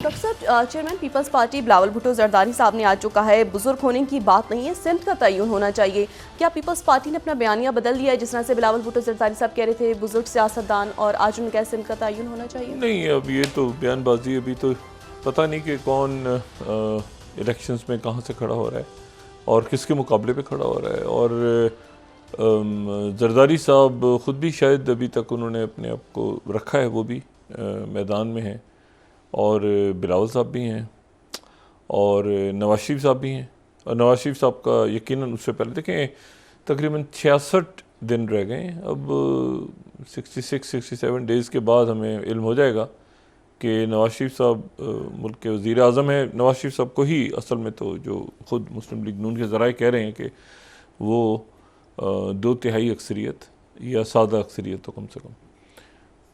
Doctor chairman people's party Bilawal Bhutto Zardari साहब ने आज जो कहा है बुजुर्ग होने की बात नहीं है, सिमत का तयन होना चाहिए। क्या पीपल्स पार्टी ने अपना बयानिया बदल लिया है? जिस तरह से बिलावल भुट्टो जरदारी साहब कह रहे थे बुजुर्ग सियासतदान, और आज उन्होंने कहा सिमत का तयन होना चाहिए। नहीं, अब ये तो बयानबाजी, अभी तो पता नहीं कि कौन इलेक्शंस में कहाँ से खड़ा हो रहा है और किसके मुकाबले पे खड़ा हो रहा है। और जरदारी साहब ख़ुद भी शायद अभी तक उन्होंने अपने आप को रखा है, वो भी मैदान में है, और बिलावल साहब भी हैं और नवाज शरीफ साहब भी हैं। और नवाज शरीफ साहब का यकीनन उससे पहले देखें तकरीबन 66 दिन रह गए। अब 66-67 डेज़ के बाद हमें इल्म हो जाएगा कि नवाज शरीफ साहब मुल्क के वज़ीर आज़म हैं। नवाज शरीफ साहब को ही असल में तो जो ख़ुद मुस्लिम लीग नून के ज़राए कह रहे हैं कि वो 2/3 अक्सरियत या सादा अक्सरियत तो कम से कम,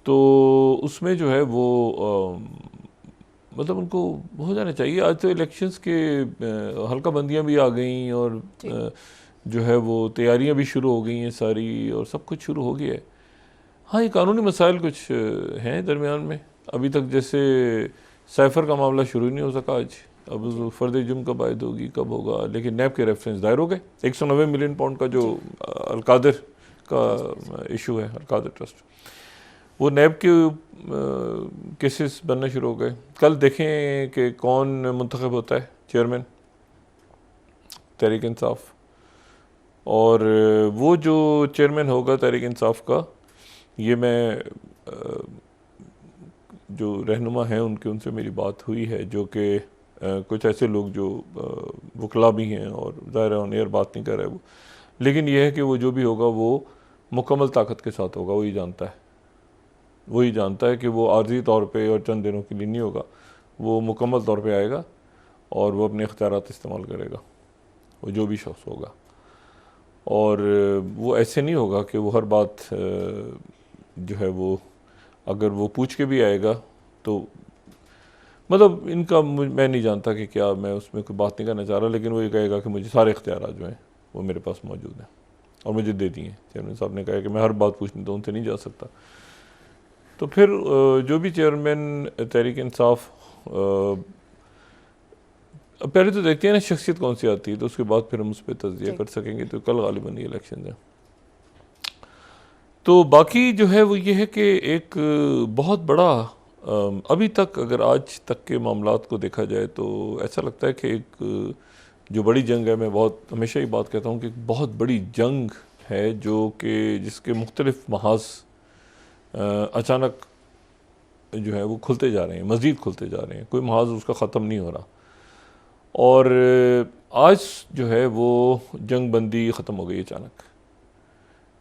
तो उसमें जो है वो मतलब उनको हो जाना चाहिए। आज तो इलेक्शंस के हल्का बंदियाँ भी आ गई और जो है वो तैयारियां भी शुरू हो गई हैं सारी, और सब कुछ शुरू हो गया है। हाँ, ये कानूनी मसाइल कुछ हैं दरमियान में। अभी तक जैसे साइफ़र का मामला शुरू नहीं हो सका आज, अब फ़र्द जुर्म कब आयद होगी, कब होगा, लेकिन नैब के रेफरेंस दायर हो गए। 190 मिलियन पाउंड का जो अलकादिर का इशू है, अलकादिर ट्रस्ट, वो नैब के केसेस बनना शुरू हो गए। कल देखें कि कौन मुंतखब होता है चेयरमैन तहरीक इंसाफ, और वो जो चेयरमैन होगा तहरीक इंसाफ का, ये मैं जो रहनुमा हैं उनसे मेरी बात हुई है, जो कि कुछ ऐसे लोग जो वकला भी हैं और ज़ाहिर ऑन एयर बात नहीं कर रहे वो, लेकिन यह है कि वो जो भी होगा वो मुकम्मल ताकत के साथ होगा। वही जानता है कि वो आर्जी तौर पे और चंद दिनों के लिए नहीं होगा, वो मुकम्मल तौर पे आएगा और वो अपने इख्तियारात इस्तेमाल करेगा, वो जो भी शख्स होगा। और वो ऐसे नहीं होगा कि वो हर बात जो है वो, अगर वो पूछ के भी आएगा तो मतलब इनका मैं नहीं जानता कि क्या, मैं उसमें कोई बात नहीं करना चाह रहा, लेकिन वो ये कहेगा कि मुझे सारे इख्तियारात जो हैं वो मेरे पास मौजूद हैं और मुझे दे दिए। चेयरमैन साहब ने कहा कि मैं हर बात पूछने तो उनसे नहीं जा सकता। तो फिर जो भी चेयरमैन तहरीक इंसाफ, पहले तो देखते हैं ना शख्सियत कौन सी आती है, तो उसके बाद फिर हम उस पर तज्जिया कर सकेंगे। तो कल गालिबन ये इलेक्शन है। तो बाकी जो है वो ये है कि एक बहुत बड़ा अभी तक अगर आज तक के मामलात को देखा जाए तो ऐसा लगता है कि एक जो बड़ी जंग है, मैं बहुत हमेशा ही बात कहता हूँ कि एक बहुत बड़ी जंग है जो कि जिसके मुख्तलिफ महाज अचानक जो है वो खुलते जा रहे हैं, मज़ीद खुलते जा रहे हैं, कोई महाज उसका ख़त्म नहीं हो रहा। और आज जो है वो जंग बंदी ख़त्म हो गई अचानक।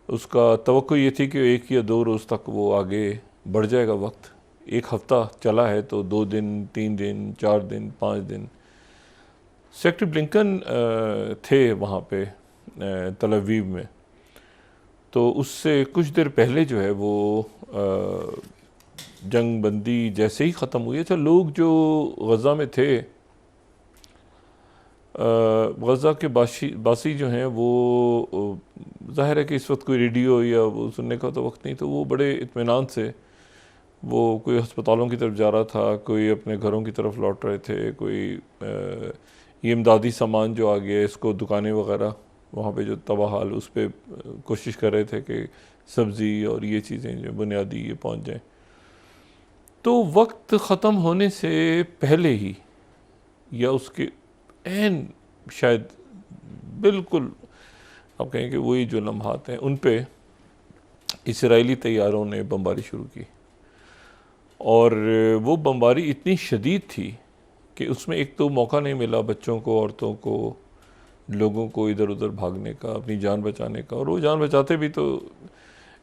उसका तवक्को ये थी कि 1 या 2 रोज़ तक वो आगे बढ़ जाएगा वक्त। 1 हफ़्ता चला है तो 2 दिन, 3 दिन, 4 दिन, 5 दिन। सेक्रेटरी ब्लिंकन थे वहाँ पे तल अवीव में, तो उससे कुछ देर पहले जो है वो जंग बंदी जैसे ही ख़त्म हुई। अच्छा, लोग जो गज़ा में थे, गज़ा के बासी जो हैं वो ज़ाहिर है कि इस वक्त कोई रेडियो या वो सुनने का तो वक्त नहीं, तो वो बड़े इत्मीनान से वो कोई अस्पतालों की तरफ जा रहा था, कोई अपने घरों की तरफ लौट रहे थे, कोई ये इमदादी सामान जो आ गया इसको, दुकानें वगैरह वहाँ पे जो तबाह हाल, उस पर कोशिश कर रहे थे कि सब्ज़ी और ये चीज़ें जो बुनियादी ये पहुँच जाएँ। तो वक्त ख़त्म होने से पहले ही या उसके एन शायद बिल्कुल आप कहें कि वही जो लम्हात हैं, उन पे इसराइली तैयारों ने बमबारी शुरू की, और वो बमबारी इतनी शदीद थी कि उसमें एक तो मौका नहीं मिला बच्चों को, औरतों को, लोगों को इधर उधर भागने का, अपनी जान बचाने का। और वो जान बचाते भी तो,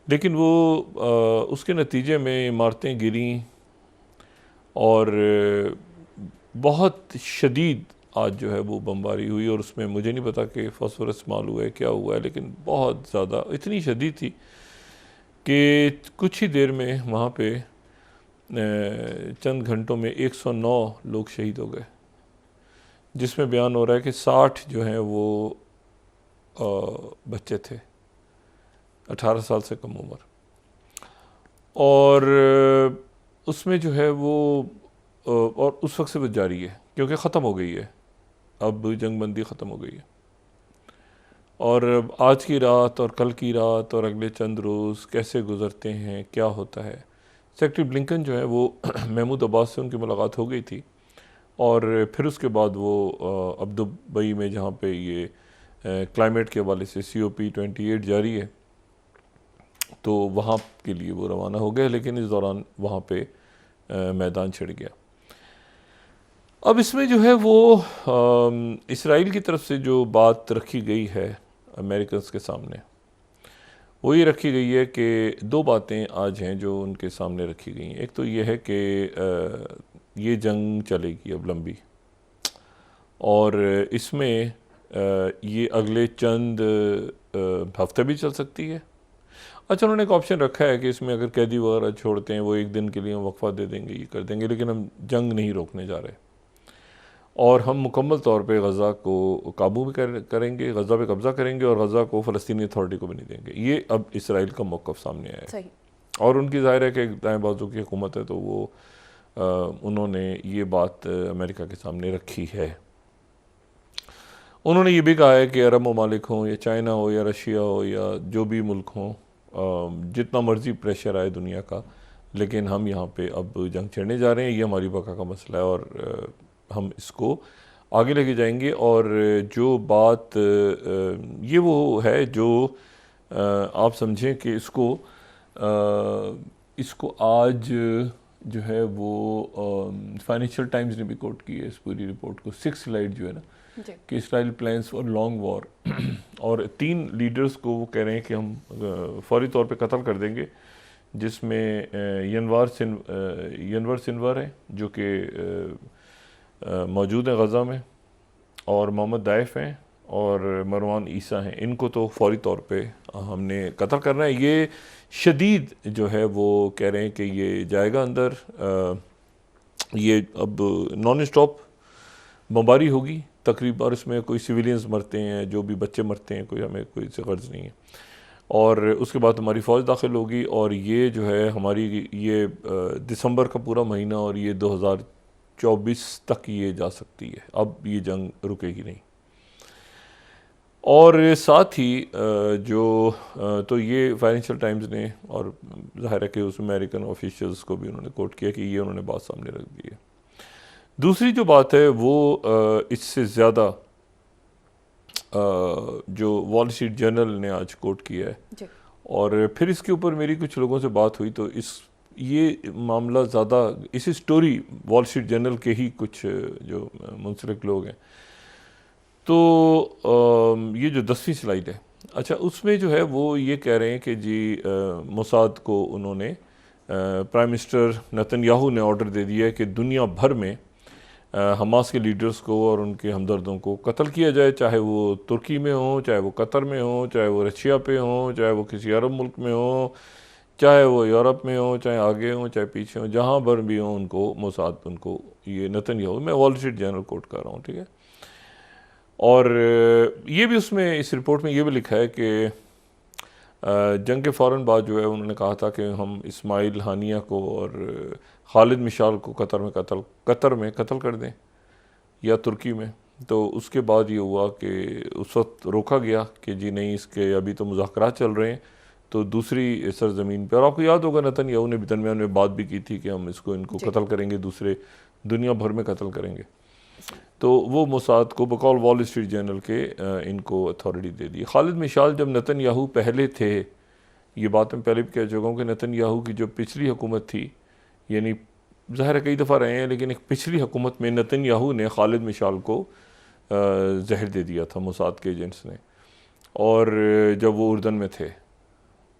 लेकिन वो उसके नतीजे में इमारतें गिरी और बहुत शदीद आज जो है वो बमबारी हुई। और उसमें मुझे नहीं पता कि फास्फोरस इस्तेमाल हुआ है, क्या हुआ है, लेकिन बहुत ज़्यादा इतनी शदीद थी कि कुछ ही देर में वहाँ पे चंद घंटों में 109 लोग शहीद हो गए, जिसमें बयान हो रहा है कि 60 जो हैं वो बच्चे थे, 18 साल से कम उम्र। और उसमें जो है वो और उस वक्त से वो जारी है क्योंकि ख़त्म हो गई है, अब जंग बंदी ख़त्म हो गई है। और आज की रात और कल की रात और अगले चंद रोज़ कैसे गुज़रते हैं, क्या होता है। सेक्रेटरी ब्लिंकन जो है वो महमूद अब्बास से उनकी मुलाकात हो गई थी और फिर उसके बाद वो अब दुबई में जहाँ पे ये क्लाइमेट के हवाले से COP28 जारी है तो वहाँ के लिए वो रवाना हो गए, लेकिन इस दौरान वहाँ पे मैदान छिड़ गया। अब इसमें जो है वो इसराइल की तरफ से जो बात रखी गई है अमेरिकन्स के सामने, वो ये रखी गई है कि दो बातें आज हैं जो उनके सामने रखी गई हैं। एक तो ये है कि ये जंग चलेगी अब लंबी और इसमें ये अगले चंद हफ्ते भी चल सकती है। अच्छा, उन्होंने एक ऑप्शन रखा है कि इसमें अगर कैदी वगैरह छोड़ते हैं वो एक दिन के लिए हम वक्फा दे देंगे, ये कर देंगे, लेकिन हम जंग नहीं रोकने जा रहे और हम मुकम्मल तौर पे गज़ा को काबू भी करेंगे, गज़ा पे कब्ज़ा करेंगे और गज़ा को फ़लस्तीनी अथॉरिटी को भी नहीं देंगे। ये अब इसराइल का मौक़िफ़ सामने आया है। सही। और उनकी ज़ाहिर है कि दाएं बाजू की हुकूमत है तो वो उन्होंने ये बात अमेरिका के सामने रखी है। उन्होंने ये भी कहा है कि अरब ममालिक हों या चाइना हो या रशिया हो या जो भी मुल्क हों, जितना मर्ज़ी प्रेशर आए दुनिया का, लेकिन हम यहाँ पे अब जंग छेड़ने जा रहे हैं, ये हमारी बका का मसला है और हम इसको आगे लेके जाएंगे। और जो बात ये वो है जो आप समझें कि इसको आज जो है वो फाइनेंशियल टाइम्स ने भी कोट की है इस पूरी रिपोर्ट को, 6 स्लाइड जो है ना, कि Israel plans for long war और 3 लीडर्स को वो कह रहे हैं कि हम फौरी तौर पे कत्ल कर देंगे, जिसमें यनवर सिनवर हैं जो कि मौजूद हैं गज़ा में, और मोहम्मद दाइफ हैं और मरवान ईसा हैं। इनको तो फौरी तौर पे हमने कत्ल करना है। ये शदीद जो है वो कह रहे हैं कि ये जाएगा अंदर, ये अब नॉन स्टॉप बमबारी होगी तकरीबन, और इसमें कोई सिविलियंस मरते हैं, जो भी बच्चे मरते हैं, कोई हमें कोई से गर्ज नहीं है। और उसके बाद हमारी फ़ौज दाखिल होगी और ये जो है हमारी ये दिसंबर का पूरा महीना और ये 2024 तक ये जा सकती है। अब ये जंग रुकेगी नहीं। और साथ ही तो ये फाइनेंशियल टाइम्स ने, और ज़ाहिर है कि उस अमेरिकन ऑफिशियल्स को भी उन्होंने कोट किया कि ये उन्होंने बात सामने रख दी है। दूसरी जो बात है वो इससे ज़्यादा जो वॉल स्ट्रीट जर्नल ने आज कोट किया है, और फिर इसके ऊपर मेरी कुछ लोगों से बात हुई तो ये मामला ज़्यादा इस स्टोरी वॉल स्ट्रीट जर्नल के ही कुछ जो मुंसलिक लोग हैं, तो ये जो 10वीं स्लाइड है, अच्छा, उसमें जो है वो ये कह रहे हैं कि जी मोसाद को उन्होंने प्राइम मिनिस्टर नेतन्याहू ने ऑर्डर दे दिया है कि दुनिया भर में हमास के लीडर्स को और उनके हमदर्दों को कत्ल किया जाए, चाहे वो तुर्की में हो, चाहे वो कतर में हो, चाहे वो रशिया पे हो, चाहे वो किसी अरब मुल्क में हो, चाहे वो यूरोप में हो, चाहे आगे हो, चाहे पीछे हो, जहाँ पर भी हो उनको मोसाद, उनको ये नेतन्याहू, मैं वॉल स्ट्रीट जर्नल कोट कर रहा हूँ, ठीक है। और ये भी उसमें इस रिपोर्ट में ये भी लिखा है कि जंग के फ़ौरन बाद जो है उन्होंने कहा था कि हम इस्माइल हानिया को और खालिद मिशाल को कतर में कत्ल कर दें या तुर्की में। तो उसके बाद ये हुआ कि उस वक्त रोका गया कि जी नहीं, इसके अभी तो मुज़ाकरात चल रहे हैं, तो दूसरी सरजमीन पे, और आपको याद होगा नेतन्याहू ने भी दरमियान में बात भी की थी कि हम इनको कत्ल करेंगे, दूसरे दुनिया भर में कत्ल करेंगे। तो वो मोसाद को बकौल वॉल स्ट्रीट जर्नल के इनको अथॉरिटी दे दी। खालिद मिशाल जब नेतन्याहू पहले थे, ये बात मैं पहले भी कह चुका हूँ कि नेतन्याहू की जो पिछली हुकूमत थी, यानी ज़ाहिर है कई दफ़ा रहे हैं, लेकिन एक पिछली हुकूमत में नेतन्याहू ने खालिद मिशाल को जहर दे दिया था मोसाद के एजेंट्स ने, और जब वो उर्दन में थे,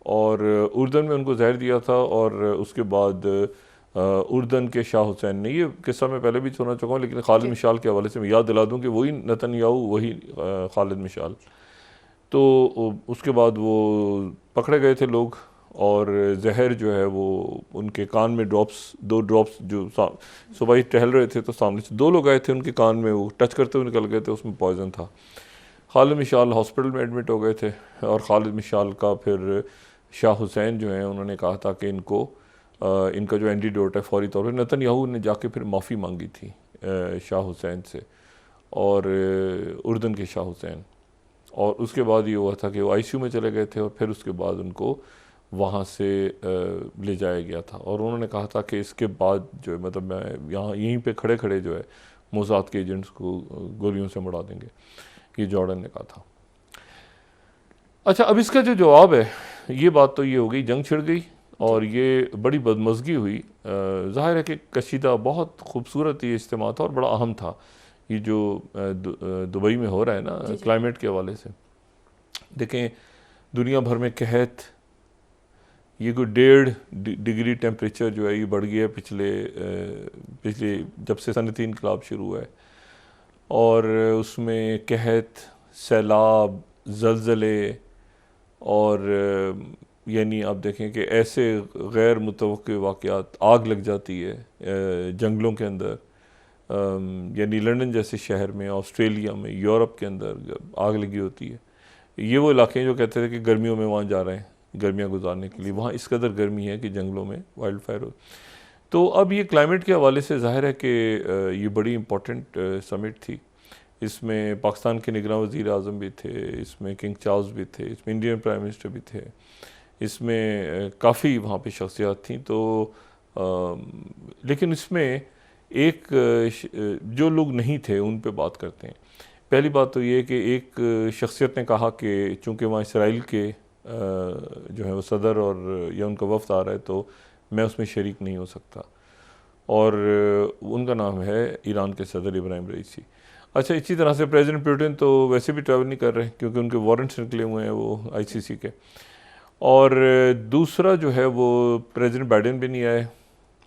और उर्दन में उनको जहर दिया था, और उसके बाद उर्दन के शाह हुसैन ने, ये किस्सा मैं पहले भी सुना चुका हूँ, लेकिन खालिद मिशाल के हवाले से मैं याद दिला दूँ कि वही नेतन्याहू, वही खालिद मिशाल। तो उसके बाद वो पकड़े गए थे लोग, और जहर जो है वो उनके कान में दो ड्रॉप्स जो सुबह ही टहल रहे थे तो सामने से 2 लोग आए थे, उनके कान में वो टच करते हुए निकल गए थे, उसमें पॉइजन था। खालिद मिशाल हॉस्पिटल में एडमिट हो गए थे, और खालिद मिशाल का फिर शाह हुसैन जो है उन्होंने कहा था कि इनको इनका जो एंटीडोट है फौरी तौर पर नेतन्याहू ने जाके फिर माफ़ी मांगी थी शाह हुसैन से और उर्दन के शाह हुसैन, और उसके बाद ये हुआ था कि वो आईसीयू में चले गए थे और फिर उसके बाद उनको वहाँ से ले जाया गया था। और उन्होंने कहा था कि इसके बाद जो है मतलब मैं यहाँ यहीं पे खड़े खड़े जो है मोसाद के एजेंट्स को गोलियों से मरा देंगे, ये जॉर्डन ने कहा था। अच्छा, अब इसका जो जवाब है, ये बात तो ये हो गई, जंग छिड़ गई और ये बड़ी बदमज़गी हुई। ज़ाहिर है कि कशीदा बहुत खूबसूरत ये इज्तिमा था और बड़ा अहम था, ये जो दुबई में हो रहा है ना क्लाइमेट के हवाले से। देखें, दुनिया भर में कहत, ये कोई 1.5 डिग्री टेम्परेचर जो है ये बढ़ गया है पिछले जब से सनती इनकलाब शुरू हुआ है, और उसमें कहत, सैलाब, ज़लज़ले और यानी आप देखें कि ऐसे गैर मुतवक्किल वाक़यात, आग लग जाती है जंगलों के अंदर, यानी लंदन जैसे शहर में, ऑस्ट्रेलिया में, यूरोप के अंदर आग लगी होती है। ये वो इलाके हैं जो कहते थे कि गर्मियों में वहाँ जा रहे हैं गर्मियाँ गुजारने के लिए, वहाँ इस कदर गर्मी है कि जंगलों में वाइल्ड फायर हो। तो अब ये क्लाइमेट के हवाले से ज़ाहिर है कि ये बड़ी इम्पोर्टेंट समिट थी। इसमें पाकिस्तान के निगरान वज़ीर आज़म भी थे, इसमें किंग चार्ल्स भी थे, इसमें इंडियन प्राइम मिनिस्टर भी थे, इसमें काफ़ी वहाँ पे शख्सियात थी। तो लेकिन इसमें एक जो लोग नहीं थे उन पे बात करते हैं। पहली बात तो ये कि एक शख्सियत ने कहा कि चूँकि वहाँ इसराइल के जो है वो सदर और या उनका वफ़द आ रहा है तो मैं उसमें शरीक नहीं हो सकता, और उनका नाम है ईरान के सदर इब्राहिम रईसी। अच्छा, इसी तरह से प्रेसिडेंट पुतिन तो वैसे भी ट्रैवल नहीं कर रहे क्योंकि उनके वारंट्स निकले हुए हैं वो आईसीसी के, और दूसरा जो है वो प्रेसिडेंट बाइडेन भी नहीं आए,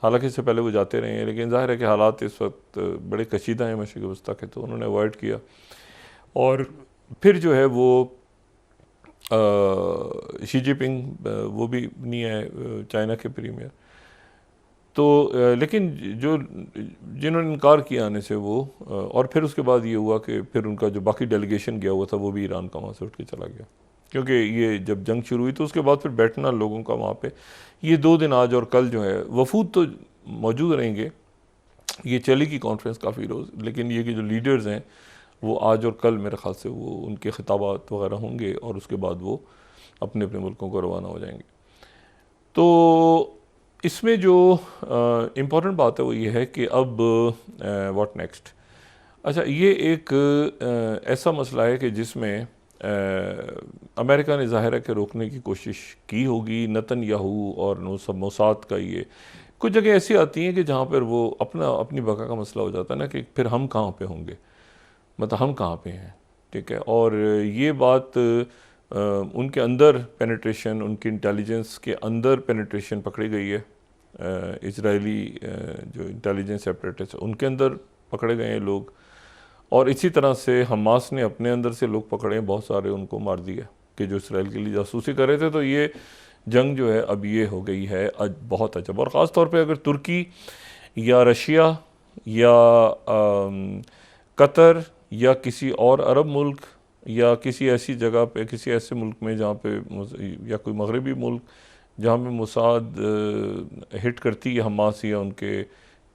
हालांकि इससे पहले वो जाते रहे हैं, लेकिन ज़ाहिर है कि हालात इस वक्त बड़े कशीदा हैं मशरिक़ वस्ता के, तो उन्होंने अवॉइड किया। और फिर जो है वो शी जिनपिंग वो भी नहीं आए, चाइना के प्रीमियर। तो लेकिन जो जिन्होंने इनकार किया आने से वो और फिर उसके बाद ये हुआ कि फिर उनका जो बाकी डेलीगेशन गया हुआ था वो भी ईरान का वहाँ से उठ के चला गया, क्योंकि ये जब जंग शुरू हुई तो उसके बाद फिर बैठना लोगों का वहाँ पे, ये 2 दिन आज और कल जो है वफूद तो मौजूद रहेंगे, ये चलेगी कॉन्फ्रेंस काफ़ी रोज़, लेकिन ये कि जो लीडर्स हैं वो आज और कल मेरे ख्याल से वो उनके खिताबात वगैरह होंगे और उसके बाद वो अपने अपने मुल्कों को रवाना हो जाएंगे। तो इसमें जो इम्पॉर्टेंट बात है वो ये है कि अब व्हाट नेक्स्ट। अच्छा, ये एक ऐसा मसला है कि जिसमें अमेरिका ने ज़ाहिर है कि रोकने की कोशिश की होगी, नेतन्याहू और मोसाद का ये कुछ जगह ऐसी आती हैं कि जहाँ पर वो अपनी बका का मसला हो जाता है ना कि फिर हम कहाँ पे होंगे, मतलब हम कहाँ पे हैं, ठीक है। और ये बात उनके अंदर पेनिट्रेशन, उनकी इंटेलिजेंस के अंदर पेनिट्रेशन पकड़ी गई है, इजरायली जो इंटेलिजेंस एपरेटस है उनके अंदर पकड़े गए हैं लोग, और इसी तरह से हमास ने अपने अंदर से लोग पकड़े हैं बहुत सारे, उनको मार दिया कि जो इसराइल के लिए जासूसी कर रहे थे। तो ये जंग जो है अब ये हो गई है बहुत अजब, और ख़ास तौर पे अगर तुर्की या रशिया या कतर या किसी और अरब मुल्क या किसी ऐसी जगह पे, किसी ऐसे मुल्क में जहाँ पे या कोई मगरबी मुल्क जहाँ पे मोसाद हिट करती है हमास या उनके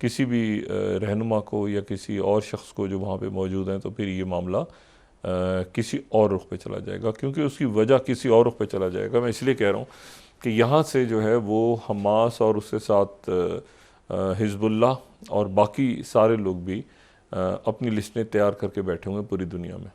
किसी भी रहनुमा को या किसी और शख्स को जो वहाँ पे मौजूद हैं, तो फिर ये मामला किसी और रुख पे चला जाएगा, क्योंकि उसकी वजह किसी और रुख पे चला जाएगा। मैं इसलिए कह रहा हूँ कि यहाँ से जो है वो हमास और उसके साथ हिजबुल्लाह और बाकी सारे लोग भी अपनी लिस्टें तैयार करके बैठे हुए हैं पूरी दुनिया में।